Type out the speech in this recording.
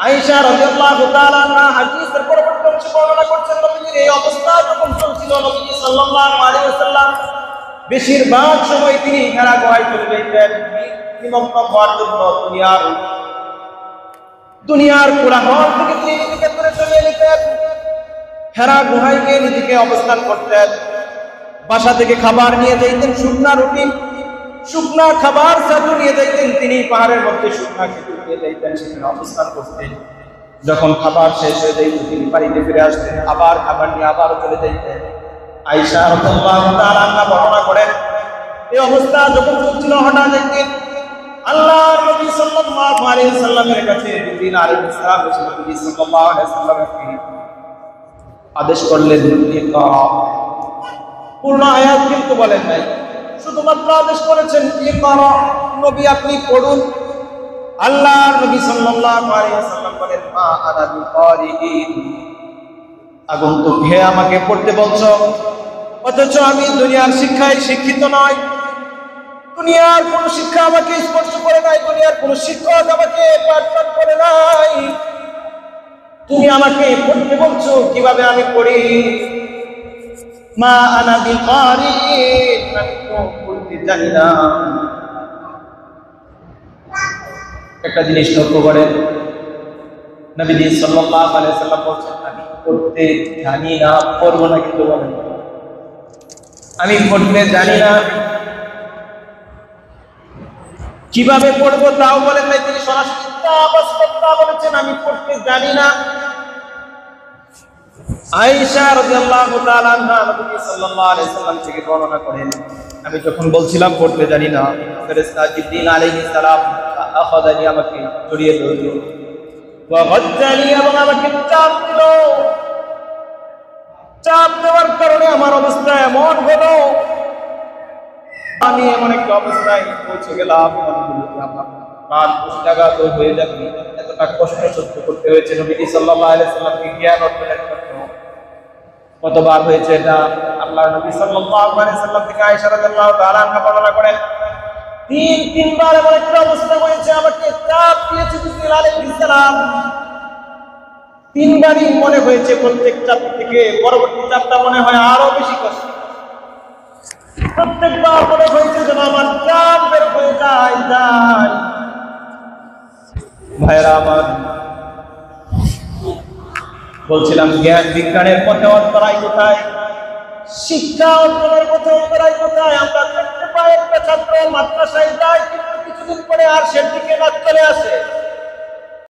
আয়েশা রাদিয়াল্লাহু তাআলা আনহা হাদিসের পরবর্তী অংশে বর্ণনা করছেন, নবীজির এই অবস্থা যখন চলছিল, নবীজি সাল্লাল্লাহু আলাইহি ওয়াসাল্লাম বেশিরভাগ সময় তিনি হেরা গুহায় চলে যেতেন নিমগ্ন হওয়ার জন্য। দুনিয়ার কোলাহল থেকে তিনি নিজেকে দূরে সরিয়ে নিতেন, হেরা গুহায় গিয়ে নিজেকে অবস্থান করতেন। বাসা থেকে খাবার নিয়ে যাইতেন, শুকনা রুটি, শুকনা খাবার সাথে নিয়ে যাইতেন। তিনি পাহাড়ের মধ্যে শুকনা খেজুর নিয়ে যাইতেন, সেখানে অবস্থান করতেন। যখন খাবার শেষ হয়ে যাইত তিনি বাড়িতে ফিরে আসতেন, আবার খাবার নিয়ে আবার চলে যাইতেন। আয়েশা রাদিয়াল্লাহু তাআলা আনহা বর্ণনা করেন, এই অবস্থা যখন চলছিল, হঠাৎ একদিন আল্লাহর নবী সাল্লাল্লাহু আলাইহি ওয়াসাল্লামের কাছে জিবরিল আলাইহিস সালাম এসে নবী সাল্লাল্লাহু আলাইহি ওয়াসাল্লামকে আদেশ করলেন, ইকরা। পূর্ণ আয়াত কিন্তু বলেন নাই, শুধুমাত্র আদেশ করেছেন ইকরা, নবী আপনি পড়ুন। আল্লাহর নবী সাল্লাল্লাহু আলাইহি ওয়াসাল্লাম বলেন, মা আনা বিকারিইন, আগন্তুক হে আমাকে পড়তে বলছো, অথচ আমি দুনিয়ার শিক্ষায় শিক্ষিত নয়, দুনিয়ার কোন শিক্ষা আমাকে স্পর্শ করে নাই, দুনিয়ার কোন শিক্ষক আমাকে পাঠদান করে নাই, তুমি আমাকে পড়তে বলছো, কিভাবে আমি পড়ি? মা আনা বিকারিইন, আমি তো পড়তে জানি না। একটা জিনিস লক্ষ্য করেন, নবীজি সাল্লাল্লাহু আলাইহি ওয়াসাল্লাম বলছেন, আমি পড়তে জানি না, পড়বো না, কিন্তু বলেন আমি পড়তে জানি না, কিভাবে পড়বো তাও বলেন নাই। তিনি সরাসরি বলেছেন, আমি পড়তে জানি না। আয়েশা রাদিয়াল্লাহু তাআলা আনহা নবী সাল্লাল্লাহু আলাইহি ওয়াসাল্লাম থেকে বর্ণনা করেন, আমি যখন বলছিলাম পড়তে জানি না, ফেরেশতা জিবরিল আলাইহিস সালাম আখাযানি, আমাকে জড়িয়ে ধরল, ওয়া গাজ্জানি, এবং আমাকে চাপ দিল। চাপ দেওয়ার কারণে আমার অবস্থা এমন হলো, আমি এমন একটা অবস্থায় পৌঁছে গেলাম, আমার প্রাণ পুষ্টাঘাত হয়ে যাবে, এতটা কষ্ট সহ্য করতে হয়েছে নবী সাল্লাল্লাহু আলাইহি ওয়াসাল্লামকে জ্ঞান অর্জনের জন্য। কতবার হয়েছে এটা আল্লাহর নবী সাল্লাল্লাহু আলাইহি ওয়াসাল্লাম থেকে আয়েশা রাদিয়াল্লাহু তাআলা আনহা বর্ণনা করেন, তিনবার এমন একটা অবস্থা হয়েছে, আমাকে চাপ দিয়েছে জিবরিল আলাইহিস সালাম। তিনবারই মনে হয়েছে প্রত্যেক চাপ থেকে পরবর্তী চাপটা মনে হয় আরো বেশি কষ্ট। প্রত্যেকবার মনে হয়েছে যেন আমার চাপ বের হয়ে যায়। ভাইরা আমার, বলছিলাম জ্ঞান বিজ্ঞানের পথে অন্তরায় কোথায়, শিক্ষা অর্জনের পথে অন্তরায় কোথায়? আমরা দেখতে পাই একটা ছাত্র মাদ্রাসায় যায়, কিন্তু কিছুদিন পরে আর সেদিকে না চলে আসে।